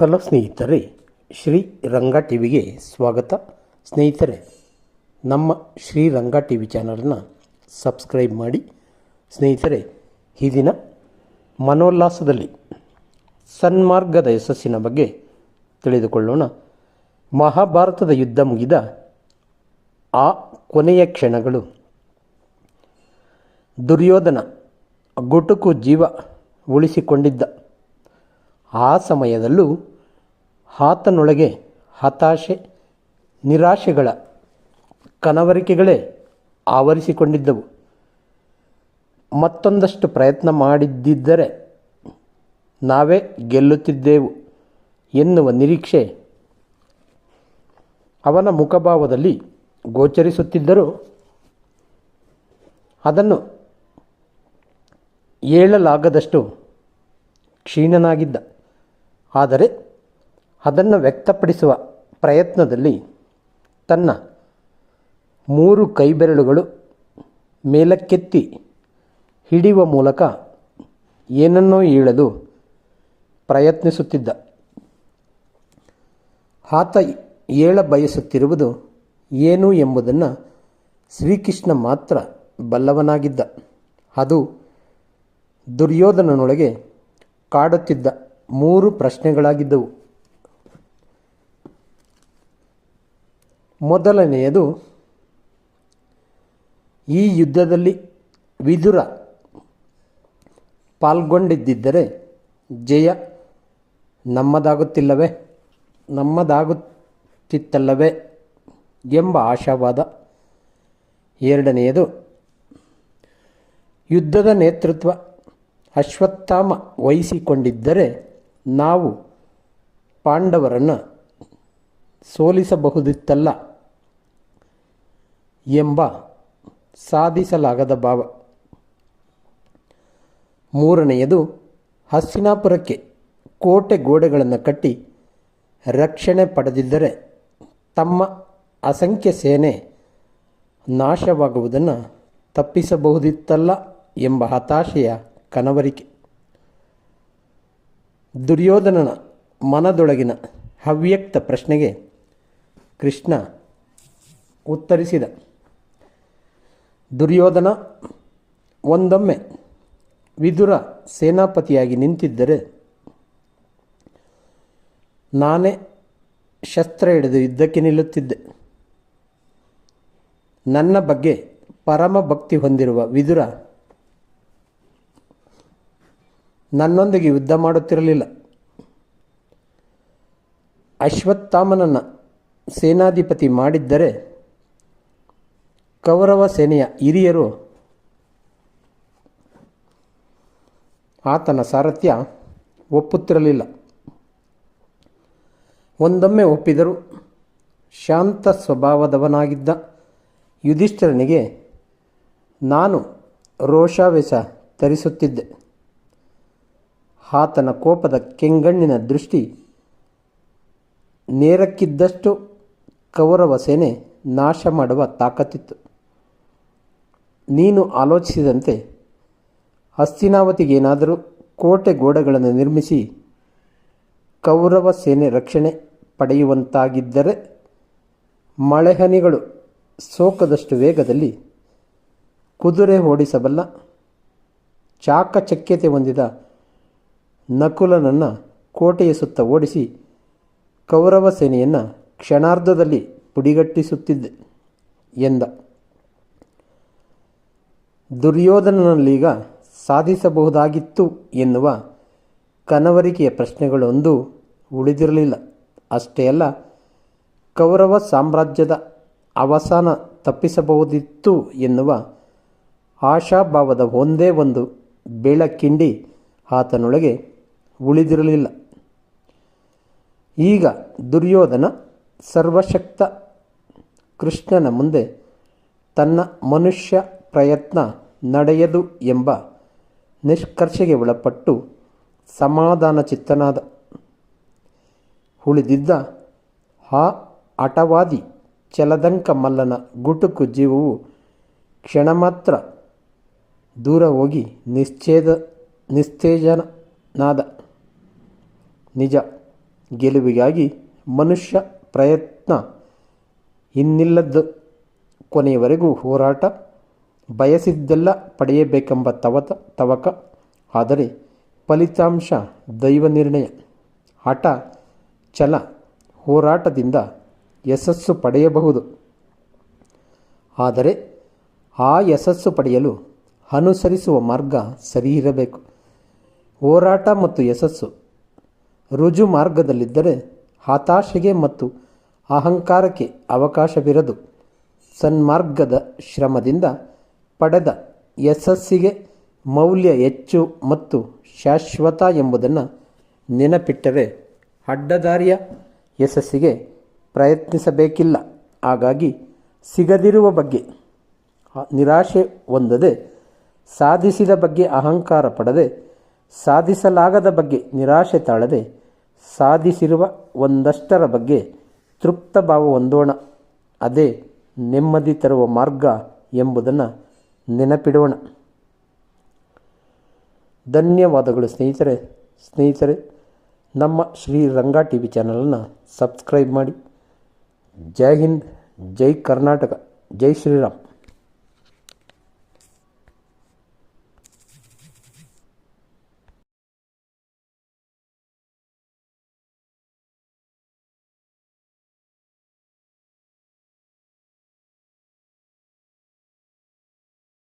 Hello ಸ್ನೇಹಿತರೆ, ಶ್ರೀ ರಂಗ ಟಿವಿಗೆ ಸ್ವಾಗತ. ಸ್ನೇಹಿತರೆ, ನಮ್ಮ ಶ್ರೀ ರಂಗ ಟಿ ವಿ ಚಾನಲನ್ನು ಸಬ್ಸ್ಕ್ರೈಬ್ ಮಾಡಿ. ಸ್ನೇಹಿತರೆ, ಈ ದಿನ ಮನೋಲ್ಲಾಸದಲ್ಲಿ ಸನ್ಮಾರ್ಗದ ಯಶಸ್ಸಿನ ಬಗ್ಗೆ ತಿಳಿದುಕೊಳ್ಳೋಣ. ಮಹಾಭಾರತದ ಯುದ್ಧ ಮುಗಿದ ಆ ಕೊನೆಯ ಕ್ಷಣಗಳು, ದುರ್ಯೋಧನ ಗುಟುಕು ಜೀವ ಉಳಿಸಿಕೊಂಡಿದ್ದ ಆ ಸಮಯದಲ್ಲೂ ಆತನೊಳಗೆ ಹತಾಶೆ, ನಿರಾಶೆಗಳ ಕನವರಿಕೆಗಳೇ ಆವರಿಸಿಕೊಂಡಿದ್ದವು. ಮತ್ತೊಂದಷ್ಟು ಪ್ರಯತ್ನ ಮಾಡಿದ್ದರೆ ನಾವೇ ಗೆಲ್ಲುತ್ತಿದ್ದೆವು ಎನ್ನುವ ನಿರೀಕ್ಷೆ ಅವನ ಮುಖಭಾವದಲ್ಲಿ ಗೋಚರಿಸುತ್ತಿದ್ದರೂ ಅದನ್ನು ಹೇಳಲಾಗದಷ್ಟು ಕ್ಷೀಣನಾಗಿದ್ದ. ಆದರೆ ಅದನ್ನು ವ್ಯಕ್ತಪಡಿಸುವ ಪ್ರಯತ್ನದಲ್ಲಿ ತನ್ನ 3 ಕೈಬೆರಳುಗಳು ಮೇಲಕ್ಕೆತ್ತಿ ಹಿಡಿಯುವ ಮೂಲಕ ಏನನ್ನೋ ಹೇಳಲು ಪ್ರಯತ್ನಿಸುತ್ತಿದ್ದ. ಆತ ಹೇಳ ಬಯಸುತ್ತಿರುವುದು ಏನು ಎಂಬುದನ್ನು ಶ್ರೀಕೃಷ್ಣ ಮಾತ್ರ ಬಲ್ಲವನಾಗಿದ್ದ. ಅದು ದುರ್ಯೋಧನನೊಳಗೆ ಕಾಡುತ್ತಿದ್ದ 3 ಪ್ರಶ್ನೆಗಳಾಗಿದ್ದವು. ಮೊದಲನೆಯದು, ಈ ಯುದ್ಧದಲ್ಲಿ ವಿದುರ ಪಾಲ್ಗೊಂಡಿದ್ದರೆ ಜಯ ನಮ್ಮದಾಗುತ್ತಿತ್ತಲ್ಲವೇ ಎಂಬ ಆಶಾವಾದ. ಎರಡನೆಯದು, ಯುದ್ಧದ ನೇತೃತ್ವ ಅಶ್ವತ್ಥಾಮ ವಹಿಸಿಕೊಂಡಿದ್ದರೆ ನಾವು ಪಾಂಡವರನ್ನು ಸೋಲಿಸಬಹುದಿತ್ತಲ್ಲ ಎಂಬ ಸಾಧಿಸಲಾಗದ ಭಾವ. ಮೂರನೆಯದು, ಹಸ್ತಿನಾಪುರಕ್ಕೆ ಕೋಟೆ ಗೋಡೆಗಳನ್ನು ಕಟ್ಟಿ ರಕ್ಷಣೆ ಪಡೆದಿದ್ದರೆ ತಮ್ಮ ಅಸಂಖ್ಯ ಸೇನೆ ನಾಶವಾಗುವುದನ್ನು ತಪ್ಪಿಸಬಹುದಿತ್ತಲ್ಲ ಎಂಬ ಹತಾಶೆಯ ಕನವರಿಕೆ. ದುರ್ಯೋಧನನ ಮನದೊಳಗಿನ ಅವ್ಯಕ್ತ ಪ್ರಶ್ನೆಗೆ ಕೃಷ್ಣ ಉತ್ತರಿಸಿದ. ದುರ್ಯೋಧನ, ಒಂದೊಮ್ಮೆ ವಿದುರ ಸೇನಾಪತಿಯಾಗಿ ನಿಂತಿದ್ದರೆ ನಾನೇ ಶಸ್ತ್ರ ಹಿಡಿದು ಯುದ್ಧಕ್ಕೆ ನಿಲ್ಲುತ್ತಿದ್ದೆ. ನನ್ನ ಬಗ್ಗೆ ಪರಮ ಭಕ್ತಿ ಹೊಂದಿರುವ ವಿದುರ ನನ್ನೊಂದಿಗೆ ಯುದ್ಧ ಮಾಡುತ್ತಿರಲಿಲ್ಲ. ಅಶ್ವತ್ಥಾಮನನ್ನು ಸೇನಾಧಿಪತಿ ಮಾಡಿದ್ದರೆ ಕೌರವ ಸೇನೆಯ ಹಿರಿಯರು ಆತನ ಸಾರಥ್ಯ ಒಪ್ಪುತ್ತಿರಲಿಲ್ಲ. ಒಂದೊಮ್ಮೆ ಒಪ್ಪಿದರೂ ಶಾಂತ ಸ್ವಭಾವದವನಾಗಿದ್ದ ಯುಧಿಷ್ಠಿರನಿಗೆ ನಾನು ರೋಷಾವೇಶ ತರಿಸುತ್ತಿದ್ದೆ. ಆತನ ಕೋಪದ ಕೆಂಗಣ್ಣಿನ ದೃಷ್ಟಿ ನೇರಕ್ಕಿದ್ದಷ್ಟು ಕೌರವ ಸೇನೆ ನಾಶ ಮಾಡುವ ತಾಕತ್ತಿತ್ತು. ನೀನು ಆಲೋಚಿಸಿದಂತೆ ಹಸ್ತಿನಾವತಿಗೇನಾದರೂ ಕೋಟೆ ಗೋಡೆಗಳನ್ನು ನಿರ್ಮಿಸಿ ಕೌರವ ಸೇನೆ ರಕ್ಷಣೆ ಪಡೆಯುವಂತಾಗಿದ್ದರೆ ಮಳೆಹನಿಗಳು ಸೋಕದಷ್ಟು ವೇಗದಲ್ಲಿ ಕುದುರೆ ಓಡಿಸಬಲ್ಲ ಚಾಕಚಕ್ಯತೆ ಹೊಂದಿದ ನಕುಲನನ್ನು ಕೋಟೆಯ ಸುತ್ತ ಓಡಿಸಿ ಕೌರವ ಸೇನೆಯನ್ನು ಕ್ಷಣಾರ್ಧದಲ್ಲಿ ಪುಡಿಗಟ್ಟಿಸುತ್ತಿದ್ದೆ ಎಂದ. ದುರ್ಯೋಧನನಲ್ಲೀಗ ಸಾಧಿಸಬಹುದಾಗಿತ್ತು ಎನ್ನುವ ಕನವರಿಕೆಯ ಪ್ರಶ್ನೆಗಳೊಂದೂ ಉಳಿದಿರಲಿಲ್ಲ. ಅಷ್ಟೇ ಅಲ್ಲ, ಕೌರವ ಸಾಮ್ರಾಜ್ಯದ ಅವಸಾನ ತಪ್ಪಿಸಬಹುದಿತ್ತು ಎನ್ನುವ ಆಶಾಭಾವದ ಒಂದೇ ಒಂದು ಬೆಳಕಿಂಡಿ ಆತನೊಳಗೆ ಉಳಿದಿರಲಿಲ್ಲ. ಈಗ ದುರ್ಯೋಧನ ಸರ್ವಶಕ್ತ ಕೃಷ್ಣನ ಮುಂದೆ ತನ್ನ ಮನುಷ್ಯ ಪ್ರಯತ್ನ ನಡೆಯದು ಎಂಬ ನಿಷ್ಕರ್ಷೆಗೆ ಒಳಪಟ್ಟು ಸಮಾಧಾನ ಚಿತ್ತನಾದ. ಉಳಿದಿದ್ದ ಆ ಹಠವಾದಿ ಚಲದಂಕ ಮಲ್ಲನ ಗುಟುಕು ಜೀವವು ಕ್ಷಣ ಮಾತ್ರ ದೂರ ಹೋಗಿ ನಿಸ್ತೇಜನಾದ. ನಿಜ, ಗೆಲುವಿಗಾಗಿ ಮನುಷ್ಯ ಪ್ರಯತ್ನ ಇನ್ನಿಲ್ಲದ್ದು, ಕೊನೆಯವರೆಗೂ ಹೋರಾಟ, ಬಯಸಿದ್ದೆಲ್ಲ ಪಡೆಯಬೇಕೆಂಬ ತವಕ. ಆದರೆ ಫಲಿತಾಂಶ ದೈವ ನಿರ್ಣಯ. ಹಠ, ಛಲ, ಹೋರಾಟದಿಂದ ಯಶಸ್ಸು ಪಡೆಯಬಹುದು. ಆದರೆ ಆ ಯಶಸ್ಸು ಪಡೆಯಲು ಅನುಸರಿಸುವ ಮಾರ್ಗ ಸರಿಯಿರಬೇಕು. ಹೋರಾಟ ಮತ್ತು ಯಶಸ್ಸು ರುಜು ಮಾರ್ಗದಲ್ಲಿದ್ದರೆ ಹತಾಶೆಗೆ ಮತ್ತು ಅಹಂಕಾರಕ್ಕೆ ಅವಕಾಶವಿರದು. ಸನ್ಮಾರ್ಗದ ಶ್ರಮದಿಂದ ಪಡೆದ ಯಶಸ್ಸಿಗೆ ಮೌಲ್ಯ ಹೆಚ್ಚು ಮತ್ತು ಶಾಶ್ವತ ಎಂಬುದನ್ನು ನೆನಪಿಟ್ಟರೆ ಅಡ್ಡದಾರಿಯ ಯಶಸ್ಸಿಗೆ ಪ್ರಯತ್ನಿಸಬೇಕಿಲ್ಲ. ಹಾಗಾಗಿ ಸಿಗದಿರುವ ಬಗ್ಗೆ ನಿರಾಶೆ ಹೊಂದದೆ, ಸಾಧಿಸಿದ ಬಗ್ಗೆ ಅಹಂಕಾರ ಪಡದೆ, ಸಾಧಿಸಲಾಗದ ಬಗ್ಗೆ ನಿರಾಶೆ ತಾಳದೆ, ಸಾಧಿಸಿರುವ ಒಂದಷ್ಟರ ಬಗ್ಗೆ ತೃಪ್ತ ಭಾವ ಹೊಂದೋಣ. ಅದೇ ನೆಮ್ಮದಿ ತರುವ ಮಾರ್ಗ ಎಂಬುದನ್ನು ನೆನಪಿಡೋಣ. ಧನ್ಯವಾದಗಳು ಸ್ನೇಹಿತರೆ, ನಮ್ಮ ಶ್ರೀರಂಗ ಟಿ.ವಿ. ಚಾನಲನ್ನು ಸಬ್ಸ್ಕ್ರೈಬ್ ಮಾಡಿ. ಜೈ ಹಿಂದ್, ಜೈ ಕರ್ನಾಟಕ, ಜೈ ಶ್ರೀರಾಮ್.